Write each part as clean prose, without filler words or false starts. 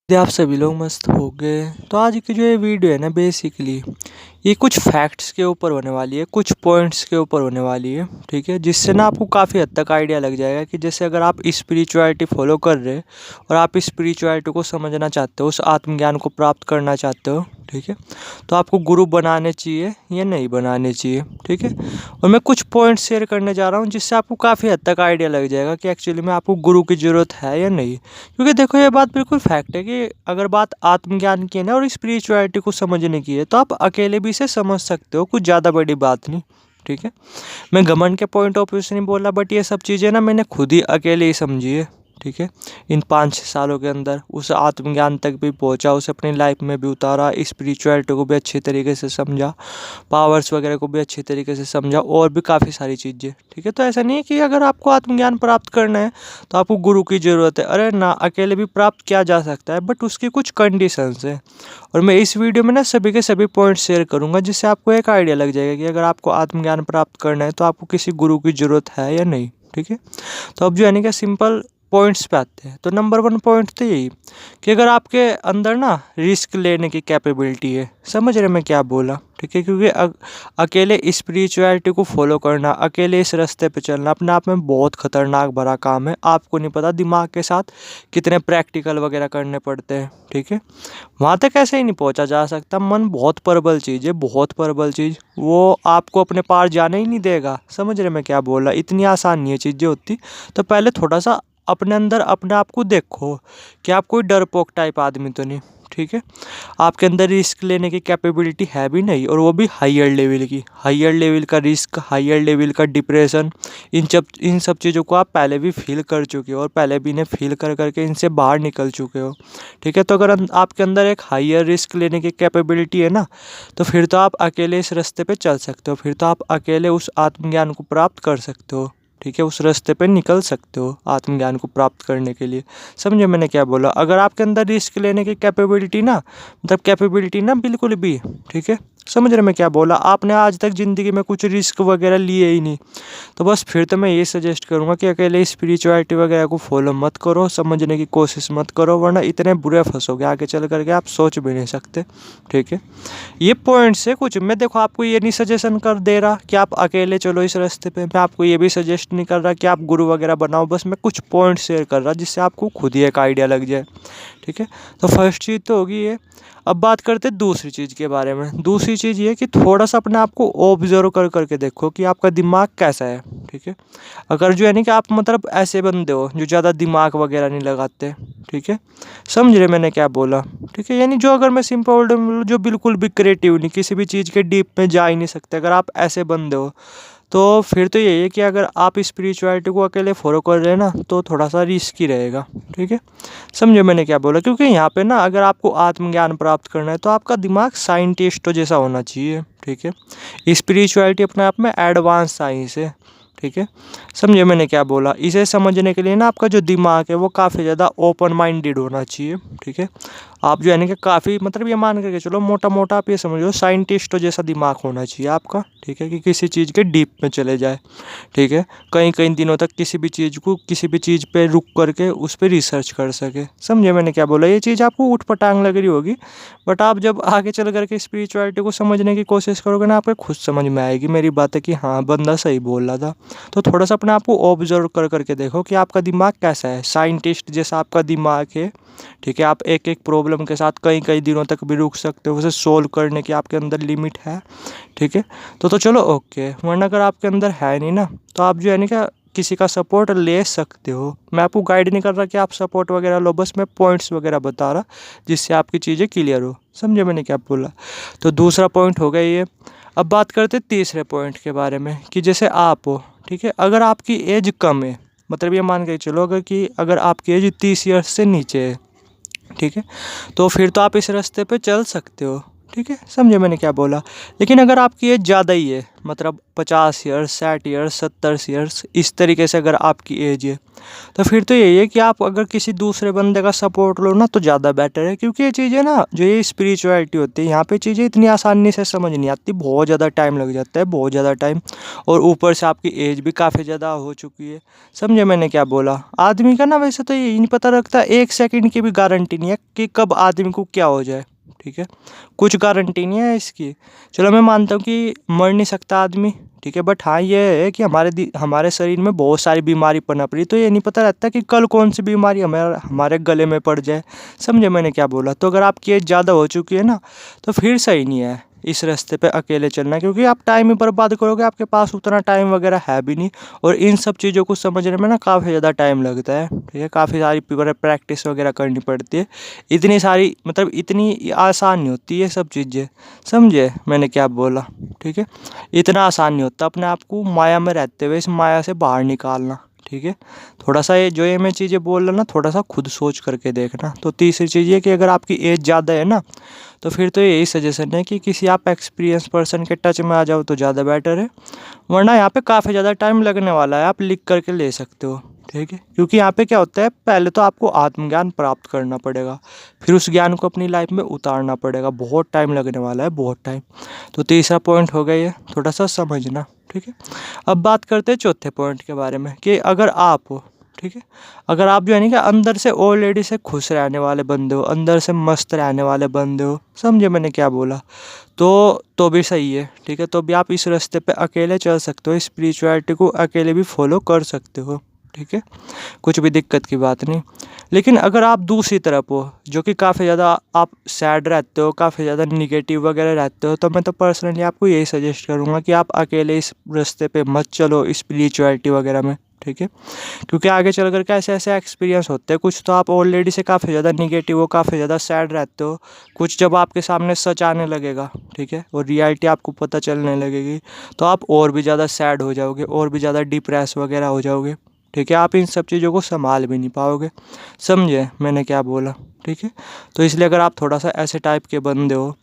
आप सभी लोग मस्त हो गए। तो आज की जो ये वीडियो है ना, बेसिकली ये कुछ फैक्ट्स के ऊपर होने वाली है, कुछ पॉइंट्स के ऊपर होने वाली है। ठीक है, जिससे ना आपको काफ़ी हद तक आइडिया लग जाएगा कि जैसे अगर आप स्पिरिचुअलिटी फॉलो कर रहे हो और आप स्पिरिचुअलिटी को समझना चाहते हो, उस आत्मज्ञान को प्राप्त करना चाहते हो, ठीक है, तो आपको गुरु बनाने चाहिए या नहीं बनाने चाहिए। ठीक है, और मैं कुछ पॉइंट्स शेयर करने जा रहा हूँ जिससे आपको काफ़ी हद तक आइडिया लग जाएगा कि एक्चुअली में आपको गुरु की ज़रूरत है या नहीं। क्योंकि देखो, ये बात बिल्कुल फैक्ट है कि अगर बात आत्मज्ञान की है ना और स्पिरिचुअलिटी को समझने की है, तो आप अकेले भी इसे समझ सकते हो, कुछ ज़्यादा बड़ी बात नहीं। ठीक है, मैं घमंड के पॉइंट ऑफ व्यू से नहीं बोल रहा, बट ये सब चीज़ें ना मैंने खुद ही अकेले ही समझी है। ठीक है, इन 5-6 सालों के अंदर उस आत्मज्ञान तक भी पहुंचा, उसे अपनी लाइफ में भी उतारा, स्पिरिचुअलिटी को भी अच्छी तरीके से समझा, पावर्स वगैरह को भी अच्छी तरीके से समझा, और भी काफ़ी सारी चीज़ें। ठीक है, तो ऐसा नहीं है कि अगर आपको आत्मज्ञान प्राप्त करना है तो आपको गुरु की ज़रूरत है। अरे ना, अकेले भी प्राप्त किया जा सकता है, बट उसकी कुछ कंडीशंस हैं। और मैं इस वीडियो में ना सभी के सभी पॉइंट्स शेयर करूंगा, जिससे आपको एक आइडिया लग जाएगा कि अगर आपको आत्मज्ञान प्राप्त करना है तो आपको किसी गुरु की ज़रूरत है या नहीं। ठीक है, तो अब जो है ना सिंपल पॉइंट्स पे आते हैं। तो नंबर 1 पॉइंट तो यही कि अगर आपके अंदर ना रिस्क लेने की कैपेबिलिटी है। समझ रहे मैं क्या बोला? ठीक है, क्योंकि अकेले स्पिरिचुअलिटी को फॉलो करना, अकेले इस रास्ते पे चलना अपने आप में बहुत खतरनाक भरा काम है। आपको नहीं पता दिमाग के साथ कितने प्रैक्टिकल वगैरह करने पड़ते हैं। ठीक है, वहाँ तक ऐसे ही नहीं पहुँचा जा सकता। मन बहुत प्रबल चीज़ है, बहुत प्रबल चीज़, वो आपको अपने पार जाने ही नहीं देगा। समझ रहे मैं क्या बोल रहा? इतनी आसान नहीं है चीज़ें होती। तो पहले थोड़ा सा अपने अंदर अपने आप को देखो कि आप कोई डरपोक टाइप आदमी तो नहीं। ठीक है, आपके अंदर रिस्क लेने की कैपेबिलिटी है भी नहीं, और वो भी हायर लेवल की। हायर लेवल का रिस्क, हायर लेवल का डिप्रेशन, इन सब चीज़ों को आप पहले भी फील कर चुके हो, और पहले भी इन्हें फील कर करके इनसे बाहर निकल चुके हो। ठीक है, तो अगर आपके अंदर एक हायर रिस्क लेने की कैपेबिलिटी है ना, तो फिर तो आप अकेले इस रास्ते पे चल सकते हो, फिर तो आप अकेले उस आत्मज्ञान को प्राप्त कर सकते हो। ठीक है, उस रास्ते पे निकल सकते हो आत्मज्ञान को प्राप्त करने के लिए। समझे मैंने क्या बोला? अगर आपके अंदर रिस्क लेने की कैपेबिलिटी ना, मतलब कैपेबिलिटी ना बिल्कुल भी, ठीक है, समझ रहे मैं क्या बोला? आपने आज तक ज़िंदगी में कुछ रिस्क वगैरह लिए ही नहीं, तो बस फिर तो मैं ये सजेस्ट करूँगा कि अकेले स्पिरिचुअलिटी वगैरह को फॉलो मत करो, समझने की कोशिश मत करो, वरना इतने बुरे फंसोगे आगे चल करके, आप सोच भी नहीं सकते। ठीक है, ये पॉइंट्स है कुछ। मैं देखो आपको ये नहीं सजेशन कर दे रहा कि आप अकेले चलो इस रास्ते पे, मैं आपको ये भी सजेस्ट नहीं कर रहा कि आप गुरु वगैरह बनाओ, बस मैं कुछ पॉइंट्स शेयर कर रहा जिससे आपको खुद ही एक आइडिया लग जाए। ठीक है, तो फर्स्ट चीज़ तो होगी ये। अब बात करते हैं दूसरी चीज़ के बारे में। दूसरी चीज़ ये कि थोड़ा सा अपने आप को ऑब्जर्व कर करके देखो कि आपका दिमाग कैसा है। ठीक है, अगर जो है ना कि आप मतलब ऐसे बंदे हो जो ज़्यादा दिमाग वगैरह नहीं लगाते, ठीक है, समझ रहे मैंने क्या बोला? ठीक है, यानी जो, अगर मैं सिंपल वर्ड में बोलूँ, जो बिल्कुल भी क्रिएटिव नहीं, किसी भी चीज़ के डीप में जा ही नहीं सकते, अगर आप ऐसे बंदे हो, तो फिर तो यही है कि अगर आप स्पिरिचुअलिटी को अकेले फॉलो कर रहे हैं ना, तो थोड़ा सा रिस्की रहेगा। ठीक है, समझे मैंने क्या बोला? क्योंकि यहाँ पे ना अगर आपको आत्मज्ञान प्राप्त करना है तो आपका दिमाग साइंटिस्ट जैसा होना चाहिए। ठीक है, स्पिरिचुअलिटी अपने आप में एडवांस साइंस है। ठीक है, समझे मैंने क्या बोला? इसे समझने के लिए ना आपका जो दिमाग है वो काफ़ी ज़्यादा ओपन माइंडेड होना चाहिए। ठीक है, आप जो है ना कि काफ़ी, मतलब ये मान करके चलो, मोटा मोटा आप ये समझो साइंटिस्ट जैसा दिमाग होना चाहिए आपका। ठीक है, कि किसी चीज़ के डीप में चले जाए। ठीक है, कई कई दिनों तक किसी भी चीज़ को, किसी भी चीज़ पे रुक करके उस पर रिसर्च कर सके। समझे मैंने क्या बोला? ये चीज़ आपको ऊट पटांग लग रही होगी, बट आप जब आगे चल करके स्पिरिचुअलिटी को समझने की कोशिश करोगे ना, आपको खुद समझ में आएगी मेरी बात है कि हाँ, बंदा सही बोल रहा था। तो थोड़ा सा अपने आप को ऑब्जर्व कर करके देखो कि आपका दिमाग कैसा है। साइंटिस्ट जैसा आपका दिमाग है। ठीक है, आप एक एक प्रॉब्लम के साथ कई कई दिनों तक भी रुक सकते हो, उसे सोल्व करने की आपके अंदर लिमिट है। ठीक है, तो चलो ओके। वरना अगर आपके अंदर है नहीं ना, तो आप जो है ना क्या, किसी का सपोर्ट ले सकते हो। मैं आपको गाइड नहीं कर रहा कि आप सपोर्ट वगैरह लो, बस मैं पॉइंट्स वगैरह बता रहा जिससे आपकी चीज़ें क्लियर हो। समझे मैंने क्या बोला? तो दूसरा पॉइंट हो गया ये। अब बात करते तीसरे पॉइंट के बारे में कि जैसे आप हो, ठीक है, अगर आपकी एज कम है, मतलब ये मान के चलो अगर आपकी एज 30 ईयर्स से नीचे है, ठीक है, तो फिर तो आप इस रास्ते पे चल सकते हो। ठीक है, समझे मैंने क्या बोला। लेकिन अगर आपकी एज ज़्यादा ही है, मतलब 50 ईयर्स, 60 ईयर्स, 70 ईयर्स, इस तरीके से अगर आपकी एज है, तो फिर तो यही है कि आप अगर किसी दूसरे बंदे का सपोर्ट लो ना तो ज़्यादा बेटर है। क्योंकि ये चीज़ें ना, जो ये स्पिरिचुअलिटी होती है, यहाँ पे चीज़ें इतनी आसानी से समझ नहीं आती, बहुत ज़्यादा टाइम लग जाता है, बहुत ज़्यादा टाइम। और ऊपर से आपकी एज भी काफ़ी ज़्यादा हो चुकी है, समझे मैंने क्या बोला। आदमी का ना वैसे तो यही नहीं पता रखता, 1 सेकंड की भी गारंटी नहीं है कि कब आदमी को क्या हो जाए, ठीक है, कुछ गारंटी नहीं है इसकी। चलो मैं मानता हूँ कि मर नहीं सकता आदमी, ठीक है, बट हाँ ये है कि हमारे शरीर में बहुत सारी बीमारी पनप रही, तो ये नहीं पता रहता कि कल कौन सी बीमारी हमारे गले में पड़ जाए, समझे मैंने क्या बोला। तो अगर आपकी एज ज़्यादा हो चुकी है ना, तो फिर सही नहीं है इस रास्ते पे अकेले चलना, क्योंकि आप टाइम ही बर्बाद करोगे, आपके पास उतना टाइम वगैरह है भी नहीं। और इन सब चीज़ों को समझने में ना काफ़ी ज़्यादा टाइम लगता है, ठीक है, काफ़ी सारी प्रैक्टिस वगैरह करनी पड़ती है, इतनी सारी, मतलब इतनी आसान नहीं होती ये सब चीज़ें, समझे मैंने क्या बोला, ठीक है। इतना आसान नहीं होता अपने आप को माया में रहते हुए इस माया से बाहर निकालना, ठीक है। थोड़ा सा ये मैं चीज़ें बोल रहा ना, थोड़ा सा खुद सोच करके देखना। तो तीसरी चीज़ ये कि अगर आपकी एज ज़्यादा है ना, तो फिर तो यही सजेशन है कि किसी आप एक्सपीरियंस पर्सन के टच में आ जाओ तो ज़्यादा बेटर है। वरना यहाँ पे काफ़ी ज़्यादा टाइम लगने वाला है, आप लिख करके ले सकते हो, ठीक है। क्योंकि यहाँ पे क्या होता है, पहले तो आपको आत्मज्ञान प्राप्त करना पड़ेगा, फिर उस ज्ञान को अपनी लाइफ में उतारना पड़ेगा, बहुत टाइम लगने वाला है, बहुत टाइम। तो तीसरा पॉइंट हो गया ये, थोड़ा सा समझना, ठीक है। अब बात करते हैं चौथे पॉइंट के बारे में कि अगर आप हो, ठीक है, अगर आप जो है ना कि अंदर से ऑलरेडी से खुश रहने वाले बंदे हो, अंदर से मस्त रहने वाले बंदे हो, समझे मैंने क्या बोला, तो भी सही है, ठीक है। तो भी आप इस रास्ते पे अकेले चल सकते हो, स्पिरिचुअलिटी को अकेले भी फॉलो कर सकते हो, ठीक है, कुछ भी दिक्कत की बात नहीं। लेकिन अगर आप दूसरी तरफ हो, जो कि काफ़ी ज़्यादा आप सैड रहते हो, काफ़ी ज़्यादा निगेटिव वगैरह रहते हो, तो मैं तो पर्सनली आपको यही सजेस्ट करूँगा कि आप अकेले इस रास्ते पे मत चलो स्पिरिचुअलिटी वगैरह में, ठीक है। क्योंकि आगे चल कर के ऐसे ऐसे एक्सपीरियंस होते हैं, कुछ तो आप ऑलरेडी से काफ़ी ज़्यादा निगेटिव हो, काफ़ी ज़्यादा सैड रहते हो, कुछ जब आपके सामने सच आने लगेगा, ठीक है, और रियलिटी आपको पता चलने लगेगी, तो आप और भी ज़्यादा सैड हो जाओगे, और भी ज़्यादा डिप्रेस वगैरह हो जाओगे, ठीक है। आप इन सब चीज़ों को संभाल भी नहीं पाओगे, समझे मैंने क्या बोला, ठीक है। तो इसलिए अगर आप थोड़ा सा ऐसे टाइप के बंदे हो,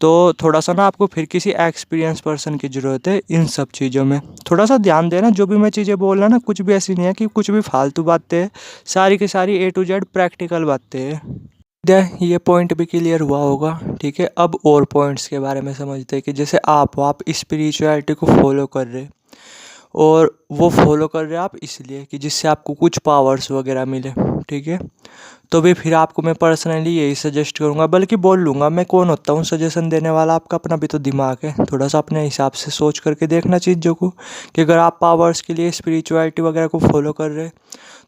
तो थोड़ा सा ना आपको फिर किसी एक्सपीरियंस पर्सन की ज़रूरत है इन सब चीज़ों में। थोड़ा सा ध्यान देना, जो भी मैं चीज़ें बोल रहा ना, कुछ भी ऐसी नहीं है कि कुछ भी फालतू बातें हैं, सारी की सारी A to Z प्रैक्टिकल बातें हैं। ये पॉइंट भी क्लियर हुआ होगा, ठीक है। अब और पॉइंट्स के बारे में समझते हैं कि जैसे आप स्पिरिचुअलिटी को फॉलो कर रहे, और वो फॉलो कर रहे हैं आप इसलिए कि जिससे आपको कुछ पावर्स वगैरह मिले, ठीक है। तो भी फिर आपको मैं पर्सनली यही सजेस्ट करूँगा, बल्कि बोल लूँगा, मैं कौन होता हूँ सजेशन देने वाला, आपका अपना भी तो दिमाग है, थोड़ा सा अपने हिसाब से सोच करके देखना चीज़ों को कि अगर आप पावर्स के लिए स्पिरिचुअलिटी वगैरह को फॉलो कर रहे हैं,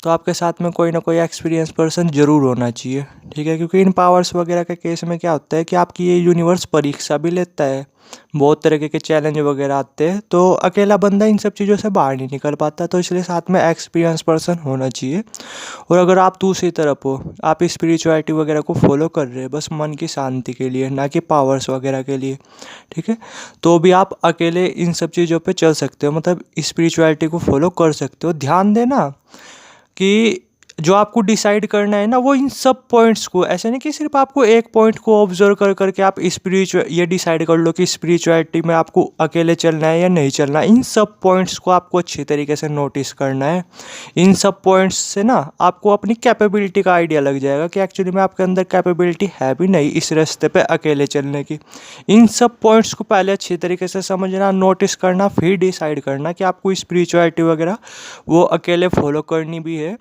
तो आपके साथ में कोई ना कोई एक्सपीरियंस पर्सन ज़रूर होना चाहिए, ठीक है। क्योंकि इन पावर्स वगैरह के केस में क्या होता है कि आपकी ये यूनिवर्स परीक्षा भी लेता है, बहुत तरीके के चैलेंज वगैरह आते हैं, तो अकेला बंदा इन सब चीज़ों से बाहर नहीं निकल पाता, तो इसलिए साथ में एक्सपीरियंस पर्सन होना चाहिए। और अगर आप दूसरी तरफ हो, आप स्पिरिचुअलिटी वगैरह को फॉलो कर रहे हैं बस मन की शांति के लिए, ना कि पावर्स वगैरह के लिए, ठीक है, तो भी आप अकेले इन सब चीज़ों पे चल सकते हो, मतलब स्पिरिचुअलिटी को फॉलो कर सकते हो। ध्यान देना कि जो आपको डिसाइड करना है ना, वो इन सब पॉइंट्स को, ऐसे नहीं कि सिर्फ आपको एक पॉइंट को ऑब्जर्व कर करके आप ये डिसाइड कर लो कि स्पिरिचुअलिटी में आपको अकेले चलना है या नहीं चलना। इन सब पॉइंट्स को आपको अच्छी तरीके से नोटिस करना है। इन सब पॉइंट्स से ना आपको अपनी कैपेबिलिटी का आइडिया लग जाएगा कि एक्चुअली में आपके अंदर कैपेबिलिटी है भी नहीं इस रास्ते पे अकेले चलने की। इन सब पॉइंट्स को पहले अच्छी तरीके से समझना, नोटिस करना, फिर डिसाइड करना कि आपको स्पिरिचुअलिटी वगैरह वो अकेले फॉलो करनी भी है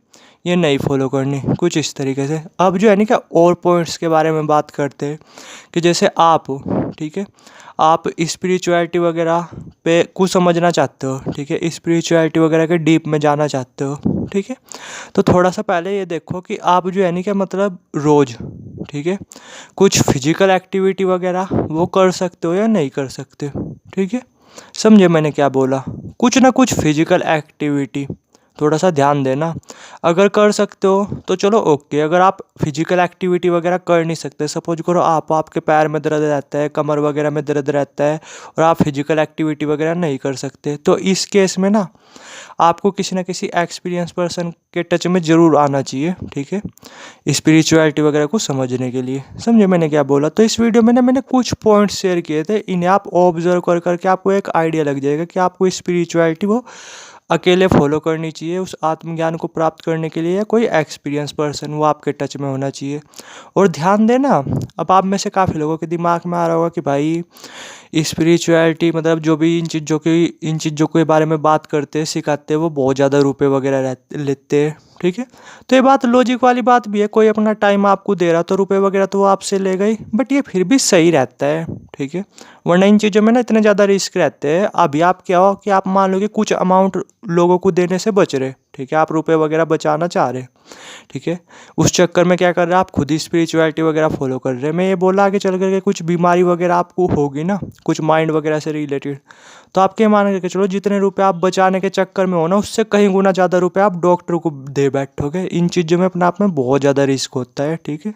ये नहीं फॉलो करनी, कुछ इस तरीके से। अब जो है ना क्या और पॉइंट्स के बारे में बात करते हैं कि जैसे आप हो, ठीक है, आप स्पिरिचुअलिटी वगैरह पे कुछ समझना चाहते हो, ठीक है, स्पिरिचुअलिटी वगैरह के डीप में जाना चाहते हो, ठीक है, तो थोड़ा सा पहले ये देखो कि आप जो है ना क्या मतलब रोज़, ठीक है, कुछ फिजिकल एक्टिविटी वगैरह वो कर सकते हो या नहीं कर सकते, ठीक है, समझे मैंने क्या बोला, कुछ ना कुछ फिजिकल एक्टिविटी थोड़ा सा ध्यान देना। अगर कर सकते हो तो चलो ओके। अगर आप फिजिकल एक्टिविटी वगैरह कर नहीं सकते, सपोज करो आपके पैर में दर्द रहता है, कमर वगैरह में दर्द रहता है और आप फिजिकल एक्टिविटी वगैरह नहीं कर सकते, तो इस केस में ना आपको किसी ना किसी एक्सपीरियंस पर्सन के टच में ज़रूर आना चाहिए, ठीक है, स्पिरिचुअलिटी वगैरह को समझने के लिए। समझे मैंने क्या बोला? तो इस वीडियो में ना मैंने कुछ पॉइंट्स शेयर किए थे, इन्हें आप ऑब्जर्व कर करके आपको एक आइडिया लग जाएगा कि आपको स्पिरिचुअलिटी वो अकेले फॉलो करनी चाहिए उस आत्मज्ञान को प्राप्त करने के लिए, या कोई एक्सपीरियंस पर्सन वो आपके टच में होना चाहिए। और ध्यान देना, अब आप में से काफ़ी लोगों के दिमाग में आ रहा होगा कि भाई स्पिरिचुअलिटी मतलब जो भी इन चीज़ों के बारे में बात करते हैं, सिखाते हैं, वो बहुत ज़्यादा रुपए वगैरह लेते हैं, ठीक है। तो ये बात लॉजिक वाली बात भी है, कोई अपना टाइम आपको दे रहा तो रुपए वगैरह तो वो आपसे लेगा ही, बट ये फिर भी सही रहता है, ठीक है। वरना इन चीज़ों में ना इतने ज़्यादा रिस्क रहते हैं। अभी आप क्या हो कि आप मान लो कि कुछ अमाउंट लोगों को देने से बच रहे, ठीक है, आप रुपए वगैरह बचाना चाह रहे, ठीक है। उस चक्कर में क्या कर रहे हैं आप, खुद ही स्पिरिचुअलिटी वगैरह फॉलो कर रहे हैं। मैं ये बोला आगे चल करके कुछ बीमारी वगैरह आपको होगी ना, कुछ माइंड वगैरह से रिलेटेड, तो आप क्या मान करके चलो जितने रुपए आप बचाने के चक्कर में हो ना, उससे कहीं गुना ज़्यादा रुपए आप डॉक्टर को दे बैठोगे। इन चीज़ों में अपने आप में बहुत ज़्यादा रिस्क होता है, ठीक है।